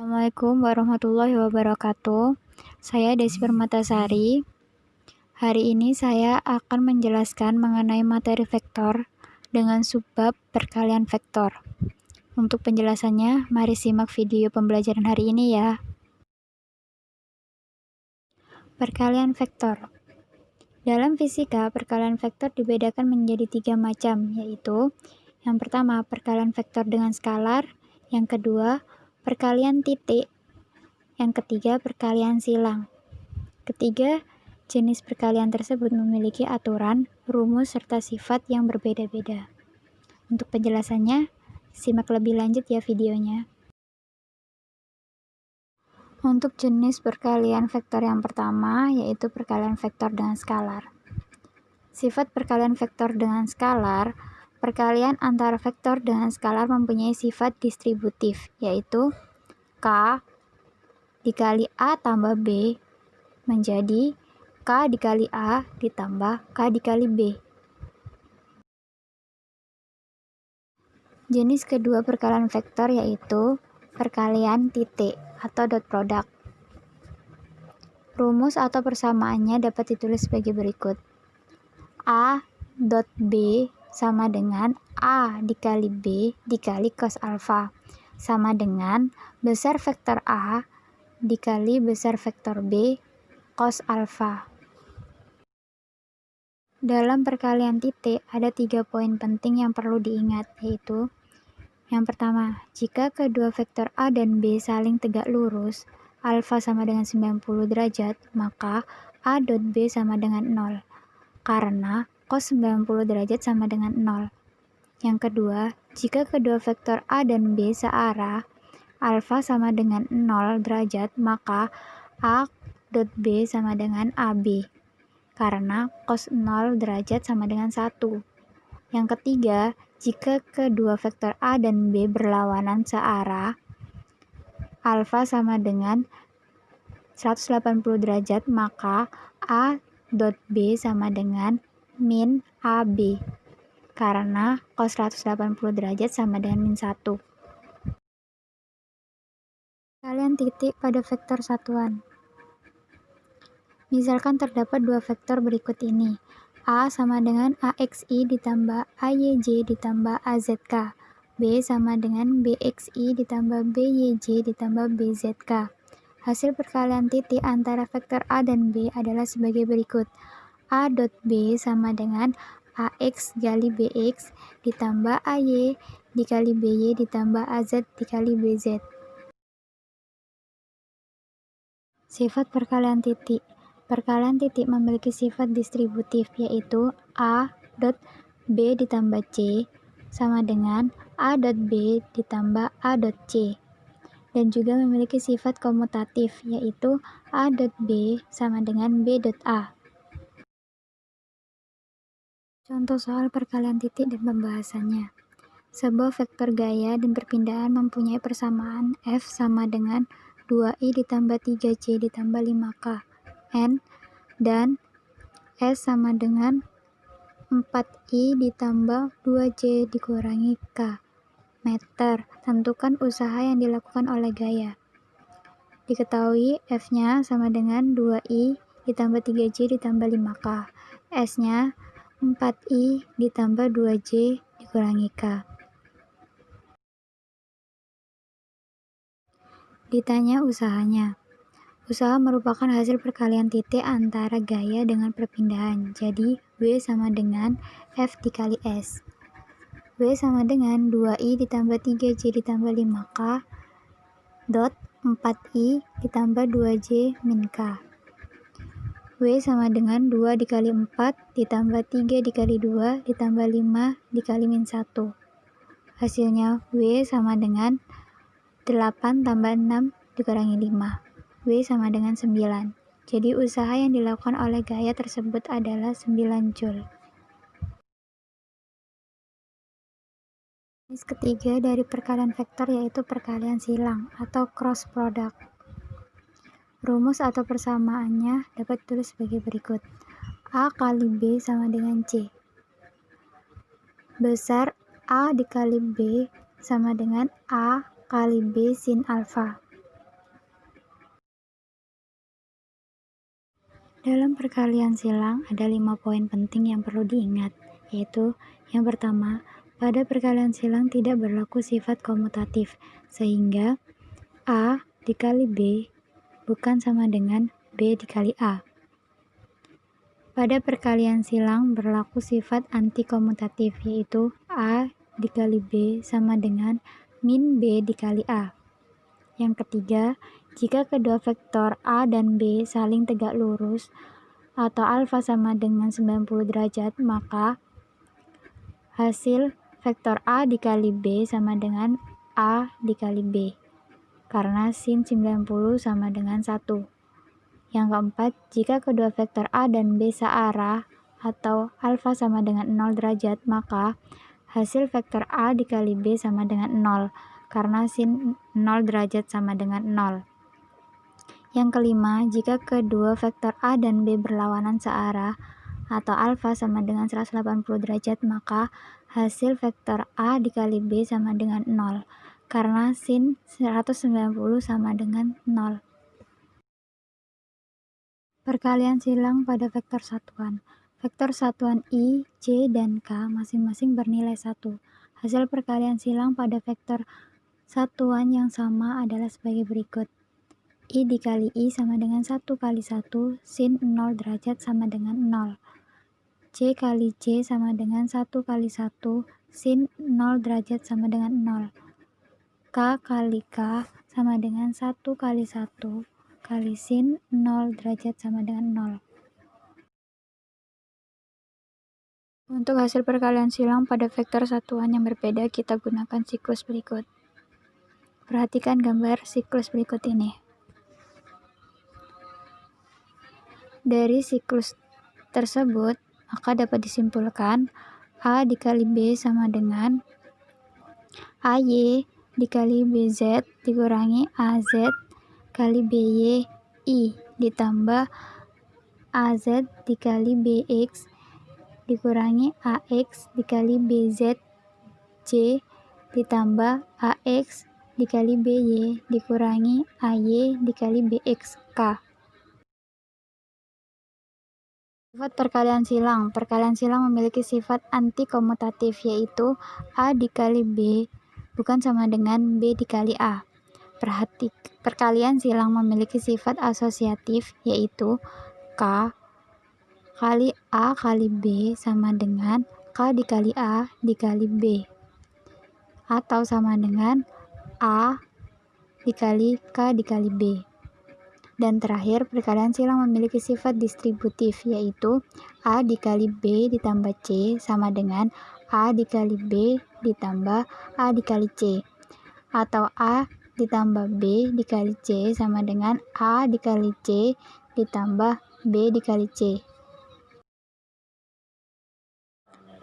Assalamualaikum warahmatullahi wabarakatuh. Saya Desi Permatasari. Hari ini saya akan menjelaskan mengenai materi vektor dengan subbab perkalian vektor. Untuk penjelasannya, mari simak video pembelajaran hari ini ya. Perkalian vektor. Dalam fisika, perkalian vektor dibedakan menjadi 3 macam, yaitu yang pertama, perkalian vektor dengan skalar, yang kedua, perkalian titik, yang ketiga, perkalian silang. Ketiga, jenis perkalian tersebut memiliki aturan, rumus, serta sifat yang berbeda-beda. Untuk penjelasannya, simak lebih lanjut ya videonya. Untuk jenis perkalian vektor yang pertama, yaitu perkalian vektor dengan skalar. Sifat perkalian vektor dengan skalar, perkalian antara vektor dengan skalar mempunyai sifat distributif, yaitu K dikali A tambah B menjadi K dikali A ditambah K dikali B. Jenis kedua perkalian vektor yaitu perkalian titik atau dot product. Rumus atau persamaannya dapat ditulis sebagai berikut. A dot B sama dengan A dikali B dikali cos alfa sama dengan besar vektor A dikali besar vektor B cos alfa. Dalam perkalian titik ada 3 poin penting yang perlu diingat, yaitu yang pertama, jika kedua vektor A dan B saling tegak lurus, alfa sama dengan 90 derajat, maka A dot B sama dengan 0, karena cos 90 derajat sama dengan 0. Yang kedua, jika kedua vektor A dan B searah, alfa sama dengan 0 derajat, maka A dot B sama dengan AB, karena cos 0 derajat sama dengan 1. Yang ketiga, jika kedua vektor A dan B berlawanan searah, alfa sama dengan 180 derajat, maka A dot B sama dengan min AB, karena cos 180 derajat sama dengan min 1. Perkalian titik pada vektor satuan. Misalkan terdapat dua vektor berikut ini. A sama dengan AXI ditambah AYJ ditambah AZK. B sama dengan BXI ditambah BYJ ditambah BZK. Hasil perkalian titik antara vektor A dan B adalah sebagai berikut. A dot B sama dengan AX dikali BX ditambah AY dikali BY ditambah AZ dikali BZ. Sifat perkalian titik. Perkalian titik memiliki sifat distributif, yaitu A dot B ditambah C sama dengan A dot B ditambah A dot C. Dan juga memiliki sifat komutatif, yaitu A dot B sama dengan B dot A. Contoh soal perkalian titik dan pembahasannya. Sebuah vektor gaya dan perpindahan mempunyai persamaan F sama dengan 2i ditambah 3c ditambah 5k n dan S sama dengan 4i ditambah 2c dikurangi k meter. Tentukan usaha yang dilakukan oleh gaya. Diketahui F-nya sama dengan 2i ditambah 3c ditambah 5k. S-nya 4i ditambah 2c dikurangi k. Ditanya usahanya. Usaha merupakan hasil perkalian titik antara gaya dengan perpindahan. Jadi, W sama dengan F dikali S. W sama dengan 2i ditambah 3c ditambah 5k dot 4i ditambah 2c min k. W sama dengan 2 dikali 4 ditambah 3 dikali 2 ditambah 5 dikali min 1. Hasilnya W sama dengan 8 tambah 6 dikurangi 5. W sama dengan 9. Jadi usaha yang dilakukan oleh gaya tersebut adalah 9 Joule. Jenis ketiga dari perkalian vektor yaitu perkalian silang atau cross product. Rumus atau persamaannya dapat ditulis sebagai berikut. A kali B sama dengan C. Besar A dikali B sama dengan A kali B sin alfa. Dalam perkalian silang ada 5 poin penting yang perlu diingat, yaitu yang pertama, pada perkalian silang tidak berlaku sifat komutatif, sehingga A dikali B bukan sama dengan B dikali A. Pada perkalian silang berlaku sifat antikomutatif, yaitu A dikali B sama dengan min B dikali A. Yang ketiga, jika kedua vektor A dan B saling tegak lurus atau alfa sama dengan 90 derajat, maka hasil vektor A dikali B sama dengan A dikali B, karena sin 90 sama dengan 1. Yang keempat, jika kedua vektor A dan B searah atau alfa sama dengan 0 derajat, maka hasil vektor A dikali B sama dengan 0, karena sin 0 derajat sama dengan 0. Yang kelima, jika kedua vektor A dan B berlawanan searah atau alfa sama dengan 180 derajat, maka hasil vektor A dikali B sama dengan 0, karena sin 190 sama dengan 0. Perkalian silang pada vektor satuan. Vektor satuan I, J, dan K masing-masing bernilai 1. Hasil perkalian silang pada vektor satuan yang sama adalah sebagai berikut. I dikali I sama dengan 1 kali 1 sin 0 derajat sama dengan 0. J kali J sama dengan 1 kali 1 sin 0 derajat sama dengan 0. K kali K sama dengan 1 kali 1 kali sin 0 derajat sama dengan 0. Untuk hasil perkalian silang pada vektor satuan yang berbeda, kita gunakan siklus berikut. Perhatikan gambar siklus berikut ini. Dari siklus tersebut, maka dapat disimpulkan A dikali B sama dengan AY dikali BZ dikurangi AZ kali BY I ditambah AZ dikali BX dikurangi AX dikali BZ J ditambah AX dikali BY dikurangi AY dikali BX K. Sifat perkalian silang. Perkalian silang memiliki sifat antikomutatif, yaitu A dikali B bukan sama dengan B dikali A. Perkalian silang memiliki sifat asosiatif, yaitu K kali A kali B sama dengan K dikali A dikali B, atau sama dengan A dikali K dikali B. Dan terakhir, perkalian silang memiliki sifat distributif, yaitu A dikali B ditambah C sama dengan A dikali B ditambah A dikali C, atau A ditambah B dikali C sama dengan A dikali C ditambah B dikali C.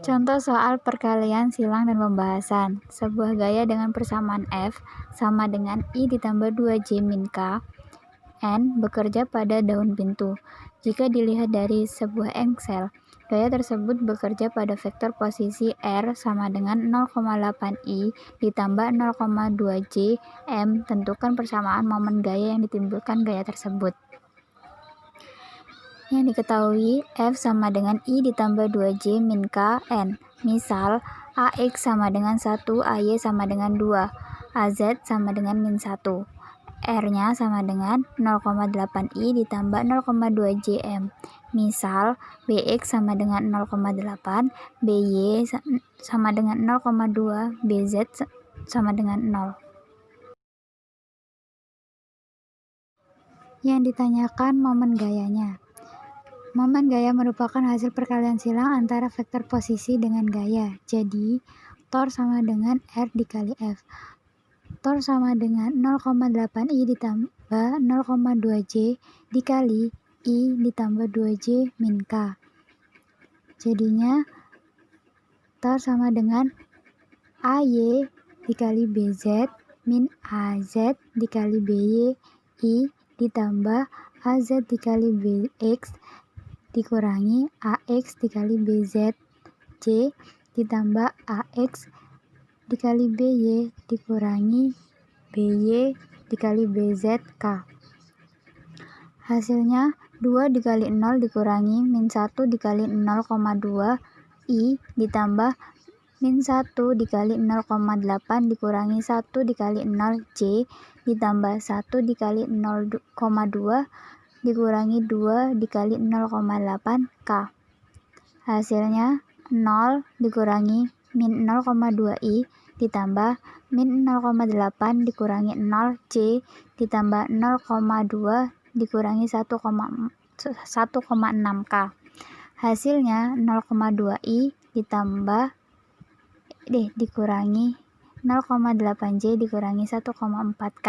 Contoh soal perkalian silang dan pembahasan. Sebuah gaya dengan persamaan F sama dengan I ditambah 2J min K N bekerja pada daun pintu. Jika dilihat dari sebuah engsel, gaya tersebut bekerja pada vektor posisi R sama dengan 0,8I ditambah 0,2J M. Tentukan persamaan momen gaya yang ditimbulkan gaya tersebut. Yang diketahui, F sama dengan I ditambah 2J min K N. Misal, AX sama dengan 1, AY sama dengan 2, AZ sama dengan min 1. R-nya sama dengan 0,8I ditambah 0,2JM. Misal, BX sama dengan 0,8, BY sama dengan 0,2, BZ sama dengan 0. Yang ditanyakan momen gayanya. Momen gaya merupakan hasil perkalian silang antara vektor posisi dengan gaya. Jadi, tor sama dengan R dikali F. Tor sama dengan 0,8I ditambah 0,2J dikali I ditambah 2J min K. Jadinya tor sama dengan AY dikali BZ min AZ dikali BY I ditambah AZ dikali BX dikurangi AX dikali BZ J ditambah AX dikali BY dikurangi BY dikali BZ K. Hasilnya 2 dikali 0 dikurangi min 1 dikali 0,2 I ditambah min 1 dikali 0,8 dikurangi 1 dikali 0 J ditambah 1 dikali 0,2 dikurangi 2 dikali 0,8 K. Hasilnya 0 dikurangi min 0,2 I ditambah min 0,8 dikurangi 0 J ditambah 0,2 dikurangi 1,6 K. Hasilnya 0,2 I ditambah dikurangi 0,8 J dikurangi 1,4 K.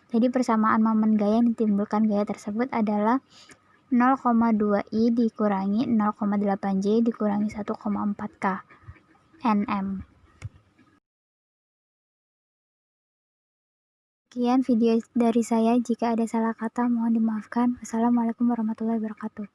Jadi persamaan momen gaya yang ditimbulkan gaya tersebut adalah 0,2 I dikurangi 0,8 J dikurangi 1,4 K Nm. Sekian video dari saya. Jika ada salah kata mohon dimaafkan. Wassalamualaikum warahmatullahi wabarakatuh.